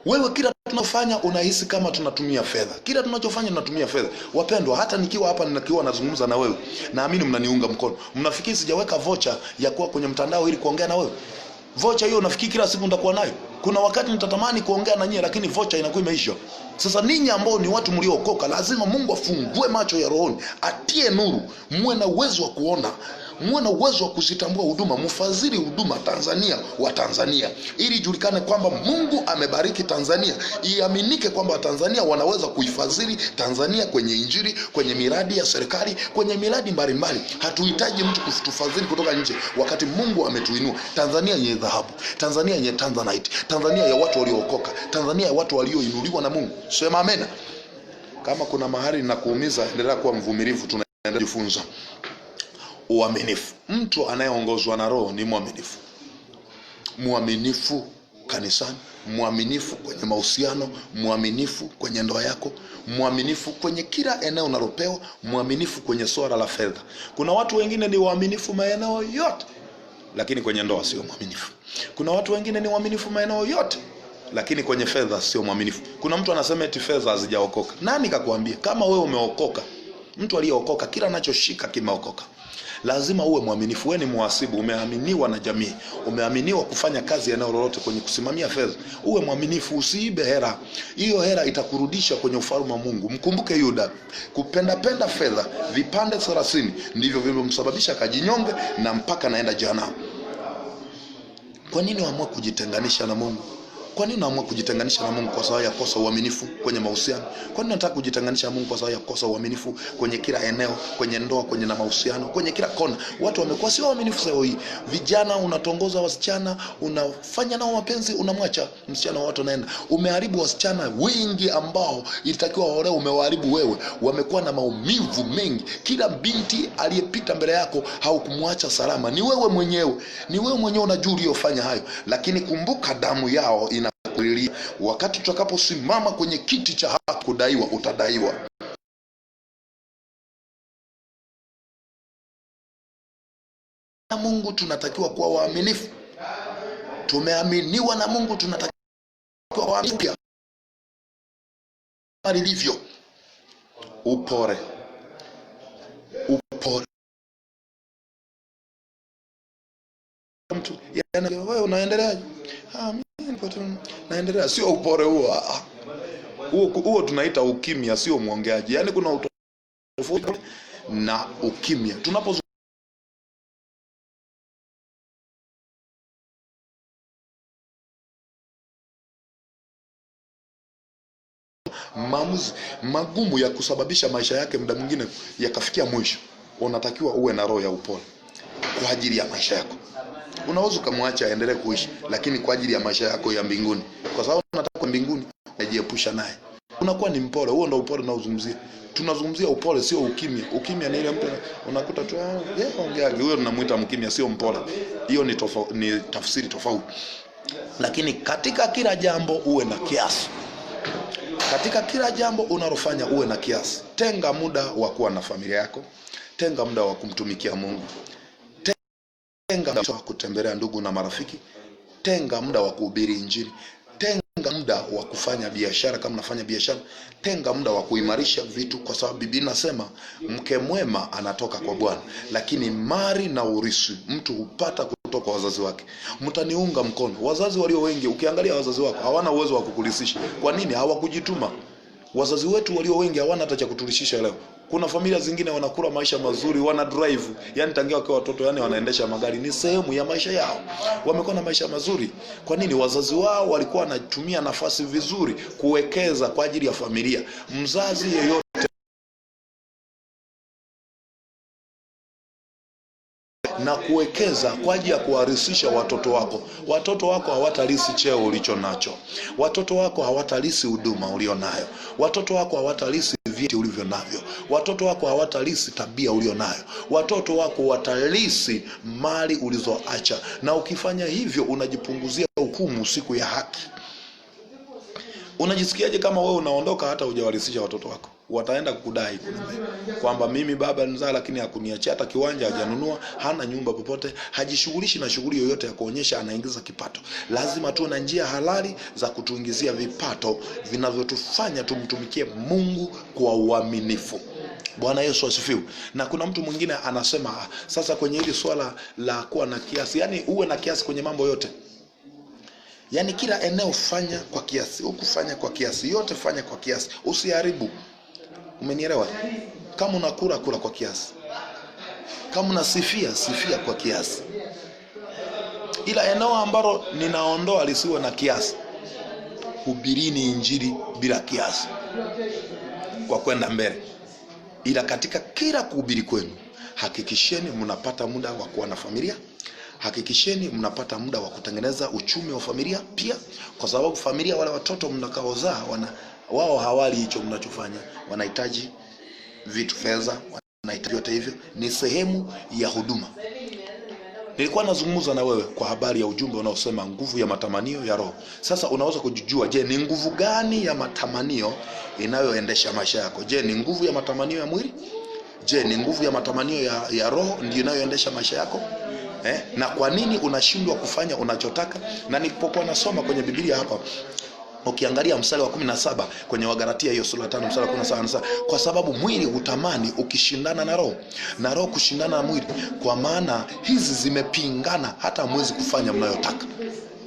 Wewe kila tunafanya unahisi kama tunatumia fedha. Kila tunachofanya tunatumia fedha. Wapendwa, hata nikiwa hapa nikiwa nazungumza na wewe, naamini mnaniunga mkono. Mnafikiri sijaweka vocha ya kuwa kwenye mtandao ili kuongea na wewe? Vocha hiyo nafikiri kila siku nitakuwa nayo. Kuna wakati nitatamani kuongea na nyie, lakini vocha inakuwa imeisha. Sasa ninyi ambao ni watu mliookoka, lazima Mungu afungue macho ya rohoni, atie nuru, muwe na uwezo wa kuona, muwe na uwezo wa kuzitambua huduma, mfadhili huduma Tanzania wa Tanzania, ili julikane kwamba Mungu amebariki Tanzania, iaminike kwamba Watanzania wanaweza kuifadhili Tanzania kwenye injili, kwenye miradi ya serikali, kwenye miradi mbalimbali. Hatuhitaji mtu kutufadhili kutoka nje, wakati Mungu ametuinua. Tanzania yenye dhahabu, Tanzania yenye Tanzanite, Tanzania ya watu waliookoka, Tanzania ya watu walioinuliwa na Mungu. Sema amena. Kama kuna mahali na kuumiza, endelea kuwa mvumilivu, tunaendelea kujifunza. Uaminifu. Mtu anayeongozwa na Roho ni mwaminifu. Mwaminifu kanisani, mwaminifu kwenye mahusiano, mwaminifu kwenye ndoa yako, mwaminifu kwenye kila eneo unalopewa, mwaminifu kwenye swala la fedha. Kuna watu wengine ni waaminifu maeneo yote, lakini kwenye ndoa sio mwaminifu. Kuna watu wengine ni waaminifu maeneo yote, lakini kwenye fedha sio mwaminifu. Kuna mtu anasema eti fedha hazijaokoka. Nani kakuambia? Kama wewe umeokoka, mtu aliyeokoka kila anachoshika kimeokoka. Lazima uwe mwaminifu. Wewe ni mhasibu, umeaminiwa na jamii, umeaminiwa kufanya kazi eneo lolote kwenye kusimamia fedha. Uwe mwaminifu, usiibe hela. Hiyo hela itakurudisha kwenye ufalme wa Mungu. Mkumbuke Yuda, kupenda fedha vipande 30 ndivyo vilivyomsababisha kajinyonge na mpaka naenda jehanamu. Kwa nini waamua kujitenganisha na Mungu? Kwa nini unaamua kujitenganisha na Mungu? Kwa sababu ya kosa uaminifu kwenye mahusiano. Kwa nini unataka kujitenganisha na Mungu? Kwa sababu ya kosa uaminifu kwenye kila eneo, kwenye ndoa, kwenye na mahusiano, kwenye kila kona. Watu wamekuwa sio waaminifu leo hii. Vijana unatongoza wasichana, unafanya nao mapenzi, unamwacha msichana, watu naenda. Umeharibu wasichana wengi ambao ilitakiwa waolewe, umewaharibu wewe. Wamekuwa na maumivu mengi. Kila binti aliyepita mbele yako haukumwacha salama. Ni wewe mwenyewe. Ni wewe mwenyewe unajua uliyofanya hayo. Lakini kumbuka damu yao ina wakati tutakaposimama kwenye kiti cha haki kudaiwa, utadaiwa. Na Mungu tunatakiwa kuwa waaminifu. Tumeaminiwa na Mungu, tunatakiwa kuwa waaminifu. Lilivyo upore mtu, yani wewe unaendelea, naendelea, sio upore huo. Huo tunaita ukimya, sio mwongeaji. Yani kuna utofauti na ukimya. Tunapozungumza maamuzi magumu ya kusababisha maisha yake muda mwingine yakafikia mwisho, unatakiwa uwe na roho ya upole kwa ajili ya maisha yako. Unaweza kumwacha aendelee kuishi, lakini kwa ajili ya maisha yako ya mbinguni, kwa sababu unataka mbinguni, unajiepusha naye. Unakuwa ni mpole. Huo ndio upole tunaozungumzia. Tunazungumzia upole, sio ukimya. Ukimya ni ile mtu unakuta tu ongeaje, huyo tunamuita mkimya, sio mpole. Hiyo ni tafsiri tofauti. Lakini katika kila jambo uwe na kiasi. Katika kila jambo unalofanya uwe na kiasi. Tenga muda wa kuwa na familia yako. Tenga muda wa kumtumikia Mungu. Tenga muda wa kutembelea ndugu na marafiki. Tenga muda wa kuhubiri injili. muda wa kufanya biashara. Kama unafanya biashara, tenga muda wa kuimarisha vitu, kwa sababu Biblia inasema mke mwema anatoka kwa Bwana, lakini mali na urithi mtu hupata kutoka kwa wazazi wake. Mtaniunga mkono. Wazazi walio wengi, ukiangalia wazazi wako hawana uwezo wa kukulisisha. Kwa nini? Hawakujituma. Wazazi wetu walio wengi hawana hata cha kutulishisha leo. Kuna familia zingine wanakula maisha mazuri, wana drive, yani tangia wakiwa watoto, yani wanaendesha magari, ni sehemu ya maisha yao. Wamekuwa na maisha mazuri. Kwa nini? Wazazi wao walikuwa wanatumia nafasi vizuri kuwekeza kwa ajili ya familia. Mzazi yeyote na kuwekeza kwa ajili ya kuwarithisha watoto wako. Watoto wako hawatalisi cheo ulicho nacho. Watoto wako hawatalisi huduma ulionayo. Watoto wako hawatalisi vyeti ulivyo navyo. Watoto wako hawatalisi tabia ulionayo. Watoto wako watalisi mali ulizoacha. Na ukifanya hivyo unajipunguzia hukumu siku ya haki. Unajisikiaje kama wewe unaondoka hata hujawarithisha watoto wako? Wataenda kukudai kwamba mimi baba nizaa lakini hakuniachia hata kiwanja, hajanunua, hana nyumba popote, hajishughulishi na shughuli yoyote ya kuonyesha anaingiza kipato. Lazima tuwe na njia halali za kutuingizia vipato vinavyotufanya tumtumikie Mungu kwa uaminifu. Bwana Yesu asifiwe. Na kuna mtu mwingine anasema sasa kwenye hili swala la kuwa na kiasi, yani uwe na kiasi kwenye mambo yote. Yani kila eneo fanya kwa kiasi, ukufanya kwa kiasi, yote fanya kwa kiasi, usiharibu. Umenielewa? Kama unakula kula kwa kiasi. Kama unasifia sifia kwa kiasi. Ila eneo ambalo ninaondoa lisiwe na kiasi. Hubirini injili bila kiasi kwa kwenda mbele. Ila katika kila kuhubiri kwenu, hakikisheni mnapata muda wa kuwa na familia. Hakikisheni mnapata muda wa kutengeneza uchumi wa familia pia, kwa sababu familia, wale watoto mnakaozaa, wao hawali hicho mnachofanya. Wanahitaji vitu, fedha, wanahitaji yote hivyo, ni sehemu ya huduma. Nilikuwa nazungumza na wewe kwa habari ya ujumbe unaosema nguvu ya matamanio ya roho. Sasa unaweza kujijua, je, ni nguvu gani ya matamanio inayoendesha maisha yako? Je, ni nguvu ya matamanio ya mwili? Je, ni nguvu ya matamanio ya roho ndio inayoendesha maisha yako? Na kwa nini unashindwa kufanya unachotaka? Na nilipokuwa nasoma kwenye Biblia hapa, ukiangalia mstari wa 17 kwenye Wagalatia hiyo sura 5 mstari wa 17 anasema, kwa sababu mwili hutamani ukishindana na roho, na roho kushindana na mwili, kwa maana hizi zimepingana hata hamwezi kufanya mnayotaka.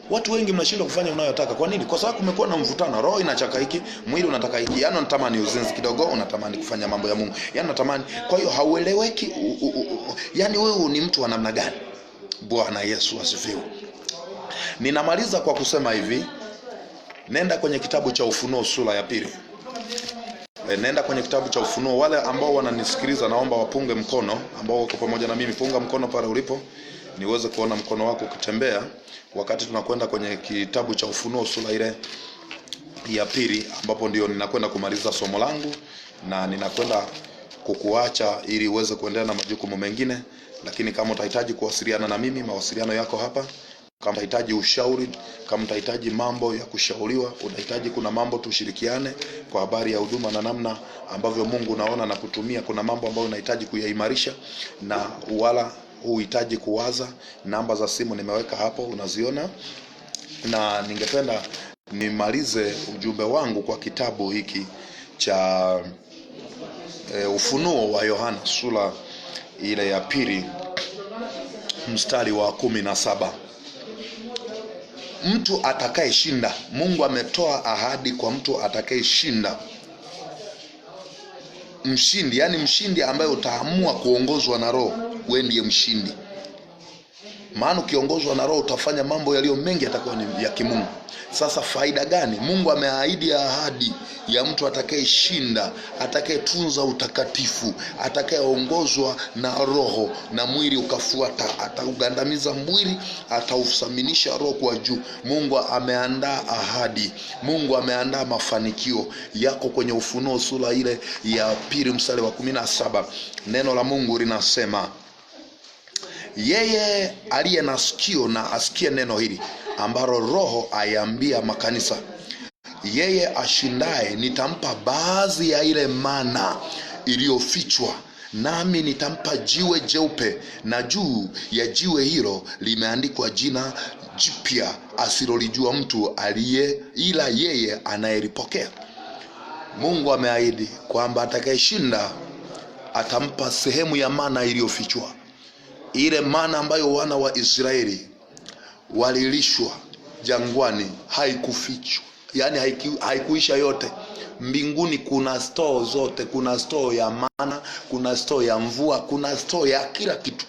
Watu wengi mnashindwa kufanya unayotaka. Kwa nini? Kwa sababu kumekuwa na mvutano. Roho inataka hiki, mwili unataka hiki. Yaani unatamani uzinzi kidogo, unatamani kufanya mambo ya Mungu. Yaani unatamani, kwa hiyo haueleweki. Yaani wewe ni mtu wa namna gani? Bwana Yesu asifiwe. Ninamaliza kwa kusema hivi, nenda kwenye kitabu cha Ufunuo sura ya 2. Nenda kwenye kitabu cha Ufunuo. Wale ambao wananisikiliza naomba wapunge mkono, ambao wako pamoja na mimi, punga mkono pale ulipo niweze kuona mkono wako ukitembea wakati tunakwenda kwenye kitabu cha Ufunuo sura ile ya 2, ambapo ndio ninakwenda kumaliza somo langu na ninakwenda kukuacha ili uweze kuendelea na majukumu mengine. Lakini kama utahitaji kuwasiliana na mimi, mawasiliano yako hapa. Kama utahitaji ushauri, kama utahitaji mambo ya kushauriwa, unahitaji kuna mambo tushirikiane kwa habari ya huduma na namna ambavyo Mungu naona na kutumia, kuna mambo ambayo unahitaji kuyaimarisha na wala uhitaji kuwaza, namba za simu nimeweka hapo, unaziona. Na ningependa nimalize ujumbe wangu kwa kitabu hiki cha Ufunuo wa Yohana sura ile ya 2 mstari wa 17. Mtu atakayeshinda, Mungu ametoa ahadi kwa mtu atakayeshinda. Mshindi, yani mshindi ambaye utaamua kuongozwa na roho, wewe ndiye mshindi. Maana ukiongozwa na roho utafanya mambo yaliyo mengi yatakuwa ni ya kimungu. Sasa faida gani? Mungu ameahidi ahadi ya mtu atakayeshinda, atakayetunza utakatifu, atakayeongozwa na roho na mwili ukafuata. Ataugandamiza mwili, atausaminisha roho kwa juu. Mungu ameandaa ahadi, Mungu ameandaa mafanikio yako kwenye Ufunuo sura ile ya 2 mstari wa 17. Neno la Mungu linasema, yeye aliye na sikio na asikie neno hili ambalo Roho aiambia makanisa. Yeye ashindaye nitampa baadhi ya ile mana iliyofichwa, nami nitampa jiwe jeupe, na juu ya jiwe hilo limeandikwa jina jipya asilolijua mtu ila yeye anayelipokea. Mungu ameahidi kwamba atakayeshinda atampa sehemu ya mana iliyofichwa. Ile mana ambayo wana wa Israeli walilishwa jangwani haikufichwa, yani haikuisha yote. Mbinguni kuna store zote, kuna store ya mana, kuna store ya mvua, kuna store ya kila kitu.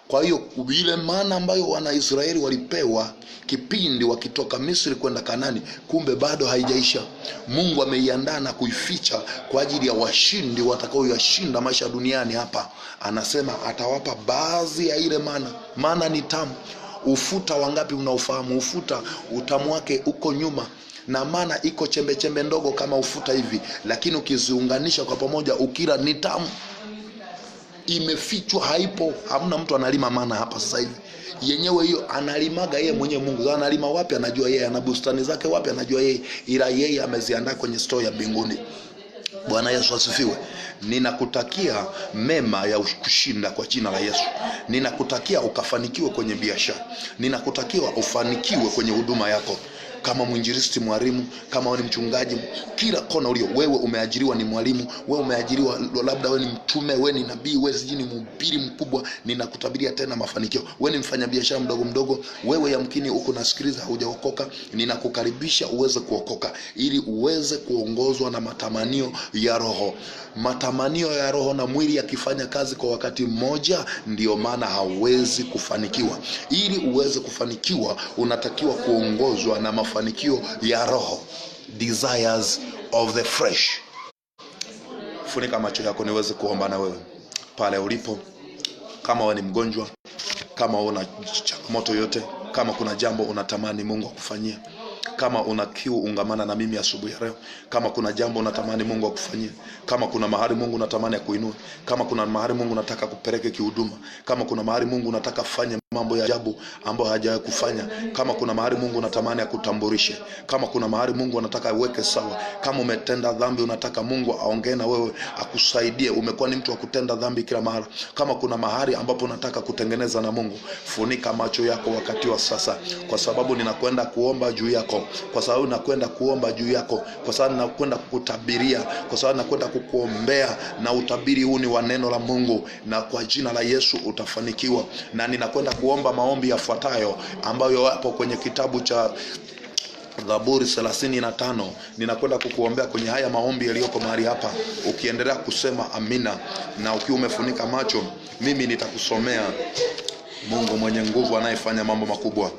Kwa hiyo ile mana ambayo wana Israeli walipewa kipindi wakitoka Misri kwenda Kanani, kumbe bado haijaisha. Mungu ameiandaa na kuificha kwa ajili ya washindi watakaoyashinda maisha duniani hapa. Anasema atawapa baadhi ya ile mana. Mana ni tamu. Ufuta wangapi unaofahamu? Ufuta utamu wake uko nyuma, na mana iko chembe chembe ndogo kama ufuta hivi, lakini ukiziunganisha kwa pamoja ukila ni tamu. Imefichwa, haipo. Hamna mtu analima mana hapa sasa hivi. Yenyewe hiyo analimaga yeye mwenyewe. Mungu analima wapi? Anajua yeye. Ana bustani zake wapi? Anajua yeye. Ila yeye ameziandaa kwenye store ya mbinguni. Bwana Yesu asifiwe. Ninakutakia mema ya kushinda kwa jina la Yesu. Ninakutakia ukafanikiwe kwenye biashara. Ninakutakia ufanikiwe kwenye huduma yako. Kama mwinjilisti, mwalimu, kama wewe ni mchungaji, kila kona ulio wewe, umeajiriwa ni mwalimu, wewe umeajiriwa labda wewe ni mtume, wewe ni nabii, wewe ni mhubiri mkubwa, ninakutabiria tena mafanikio. Wewe ni mfanyabiashara mdogo mdogo, wewe yamkini uko nasikiliza hujaokoka, ninakukaribisha uweze kuokoka ili uweze kuongozwa na matamanio ya roho. Matamanio ya roho na mwili yakifanya kazi kwa wakati mmoja, ndio maana hauwezi kufanikiwa. Ili uweze kufanikiwa unatakiwa kuongozwa na mafanikio ya roho, desires of the flesh. Funika macho yako niweze kuomba na wewe pale ulipo. Kama wewe ni mgonjwa, kama una changamoto yote, kama kuna jambo unatamani Mungu akufanyie, kama una kiu, ungamana na mimi asubuhi ya leo. Kama kuna jambo unatamani Mungu akufanyie, kama kuna mahali Mungu unatamani akuinue, kama kuna mahali Mungu unataka kupeleke kihuduma, kama kuna mahali Mungu unataka kufanya mambo ya ajabu ambayo hajawahi kufanya, kama kuna mahali Mungu unatamani akutambulishe, kama kuna mahali Mungu anataka aweke sawa, kama umetenda dhambi unataka Mungu aongee na wewe akusaidie, umekuwa ni mtu wa kutenda dhambi kila mara, kama kuna mahali ambapo unataka kutengeneza na Mungu, funika macho yako wakati wa sasa, kwa sababu ninakwenda kuomba juu yako, kwa sababu nakwenda kuomba juu yako, kwa sababu nakwenda kukutabiria, kwa sababu nakwenda kukuombea, na utabiri huu ni wa neno la Mungu, na kwa jina la Yesu utafanikiwa. Na ninakwenda kuomba maombi yafuatayo ambayo yapo kwenye kitabu cha Zaburi 35. Ninakwenda kukuombea kwenye haya maombi yaliyoko mahali hapa. Ukiendelea kusema amina na ukiwa umefunika macho, mimi nitakusomea. Mungu mwenye nguvu anayefanya mambo makubwa.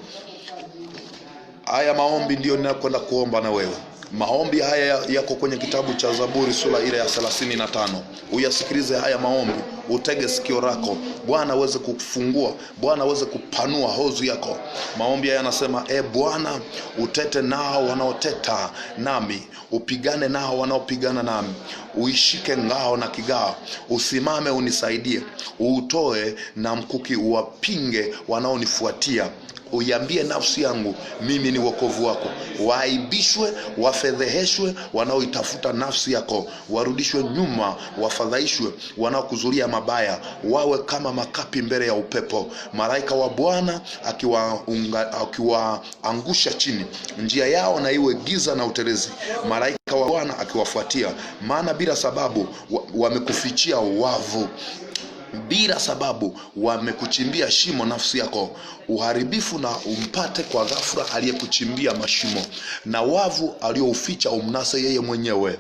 Haya maombi ndio ninakwenda kuomba na wewe. Maombi haya yako kwenye kitabu cha Zaburi sura ile ya 35. Uyasikilize haya maombi, utege sikio lako. Bwana aweze kukufungua, Bwana aweze kupanua hozu yako. Maombi haya yanasema: Bwana, utete nao wanaoteta nami, upigane nao wanaopigana nami, uishike ngao na kigao, usimame unisaidie, uutoe na mkuki, uwapinge wanaonifuatia. Uiambie nafsi yangu, mimi ni wokovu wako. Waaibishwe, wafedheheshwe wanaoitafuta nafsi yako, warudishwe nyuma, wafadhaishwe wanaokuzulia mabaya, wawe kama makapi mbele ya upepo. Malaika wa Bwana akiwaangusha chini, njia yao na iwe giza na utelezi. Malaika wa Bwana akiwafuatia, maana bila sababu wamekufichia wavu. Bila sababu wamekuchimbia shimo nafsi yako. Uharibifu na umpate kwa ghafla aliyekuchimbia mashimo, na wavu aliouficha umnase yeye mwenyewe.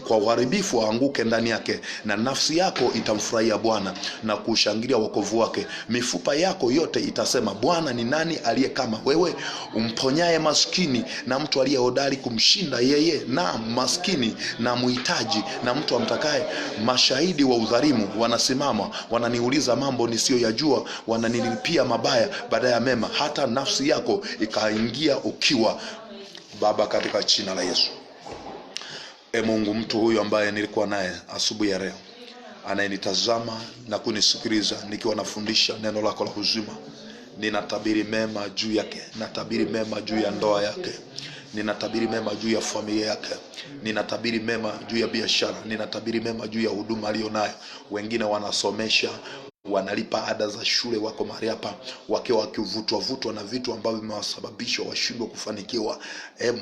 Kwa uharibifu waanguke ndani yake, na nafsi yako itamfurahia Bwana na kushangilia wokovu wake. Mifupa yako yote itasema, Bwana ni nani aliye kama wewe, umponyaye maskini na mtu aliye hodari kumshinda yeye, na maskini na muhitaji na mtu amtakaye. Mashahidi wa udhalimu wanasimama, wananiuliza mambo nisiyoyajua, wananilipia mabaya baada ya mema, hata nafsi yako ikaingia ukiwa. Baba, katika jina la Yesu, Mungu, mtu huyu ambaye nilikuwa naye asubuhi ya leo, anayenitazama na kunisikiliza nikiwa nafundisha neno lako la uzima, ninatabiri mema juu yake, natabiri mema juu ya ndoa yake, ninatabiri mema juu ya familia yake, ninatabiri mema juu ya biashara, ninatabiri mema juu ya huduma aliyonayo. Wengine wanasomesha, wanalipa ada za shule, wako mahali hapa wakiwa wakivutwa na vitu ambavyo vimewasababisha washindwe kufanikiwa.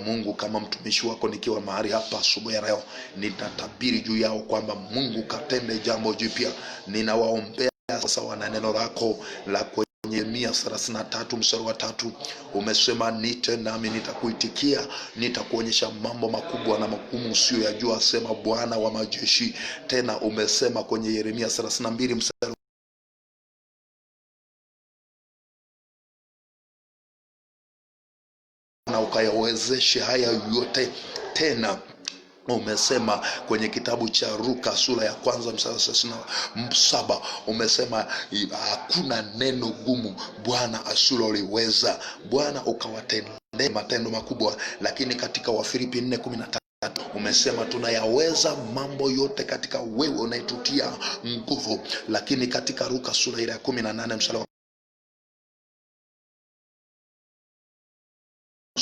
Mungu, kama mtumishi wako nikiwa mahali hapa asubuhi ya leo, nitatabiri juu yao kwamba Mungu katende jambo jipya. Ninawaombea sawa na neno lako la Yeremia 33 mstari wa 3. Umesema nite nami nitakuitikia, nitakuonyesha mambo makubwa na magumu usiyoyajua, asema Bwana wa majeshi. Tena umesema kwenye Yeremia 32 mstari na ukayawezeshe haya yote. Tena umesema kwenye kitabu cha Luka sura ya 1 mstari 37, umesema hakuna neno gumu Bwana asiloliweza. Bwana ukawatendee matendo makubwa. Lakini katika Wafilipi 4:13 umesema tunayaweza mambo yote katika wewe unayetutia nguvu. Lakini katika Luka sura ya 18 mstari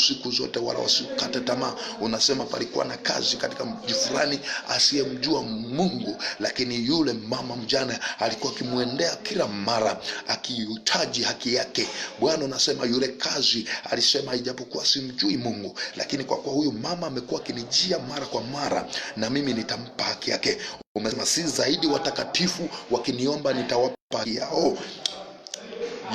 siku zote wala wasikate tamaa. Unasema palikuwa na kazi katika mji fulani asiyemjua Mungu, lakini yule mama mjane alikuwa akimwendea kila mara akihitaji haki yake. Bwana unasema yule kazi alisema ijapokuwa simjui Mungu, lakini kwa kuwa huyu mama amekuwa akinijia mara kwa mara, na mimi nitampa haki yake. Umesema si zaidi watakatifu wakiniomba nitawapa haki yao.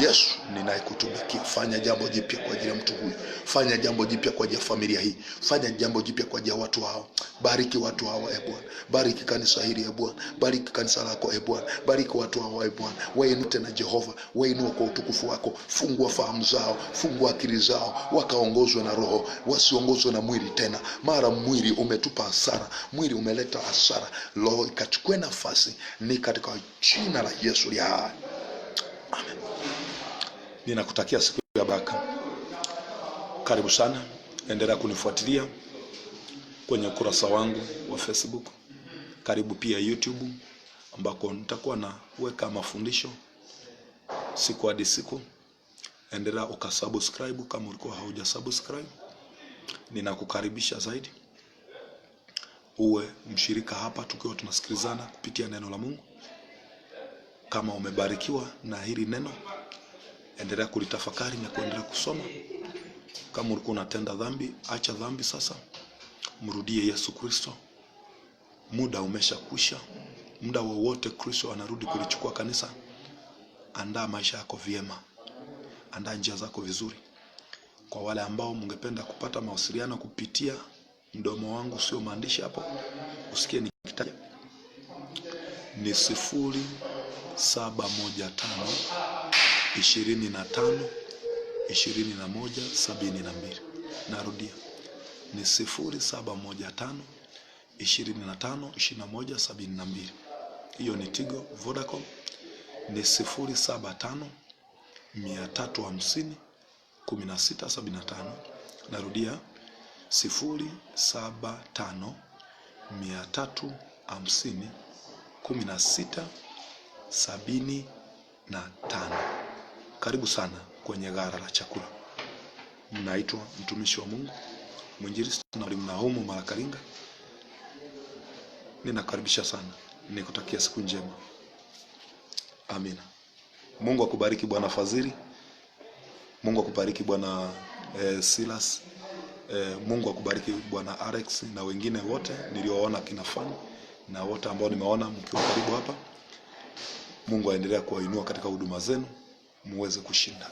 Yesu, ninayekutumikia, fanya jambo jipya kwa ajili ya mtu huyu. Fanya jambo jipya kwa ajili ya familia hii. Fanya jambo jipya kwa ajili ya watu hao. Bariki watu hao Bwana. Bariki kanisa hili Bwana. Bariki kanisa lako Bwana. Bariki watu hao Bwana. Wainue tena Jehova, wainue kwa utukufu wako. Fungua fahamu zao, fungua akili zao, wakaongozwe na Roho, wasiongozwe na mwili tena. Mara mwili umetupa hasara, mwili umeleta hasara. Roho ikachukue nafasi, ni katika jina la Yesu ya hai. Amen. Ninakutakia siku ya baraka. Karibu sana. Endelea kunifuatilia kwenye ukurasa wangu wa Facebook. Karibu pia YouTube ambako nitakuwa naweka mafundisho siku hadi siku. Endelea ukasubscribe kama ulikuwa haujasubscribe. Ninakukaribisha zaidi uwe mshirika hapa tukiwa tunasikilizana kupitia neno la Mungu. Kama umebarikiwa na hili neno, endelea kulitafakari na kuendelea kusoma. Kama ulikuwa unatenda dhambi, acha dhambi sasa. Mrudie Yesu Kristo. Muda umeshakwisha. Muda wowote Kristo anarudi kulichukua kanisa. Andaa maisha yako vyema. Andaa njia zako vizuri. Kwa wale ambao mngependa kupata mawasiliano kupitia mdomo wangu, sio maandishi hapo, usikie nikitaja, ni 0715 25 21 72. Narudia, ni 0715 25 21 72. Hiyo ni Tigo Vodacom. Ni 075 350 1675. Narudia, 075 350 1675. Karibu sana kwenye Gara la Chakula. Mnaitwa mtumishi wa Mungu, mwinjilisti na mwalimu Nahumu Malakaringa. Ninakaribisha sana. Nikutakia siku njema. Amina. Mungu akubariki Bwana Fadhili. Mungu akubariki Bwana Silas. Mungu akubariki Bwana Alex na wengine wote niliowaona kinafani na wote ambao nimeona mkiwa karibu hapa. Mungu aendelea kuwainua katika huduma zenu muweze kushinda.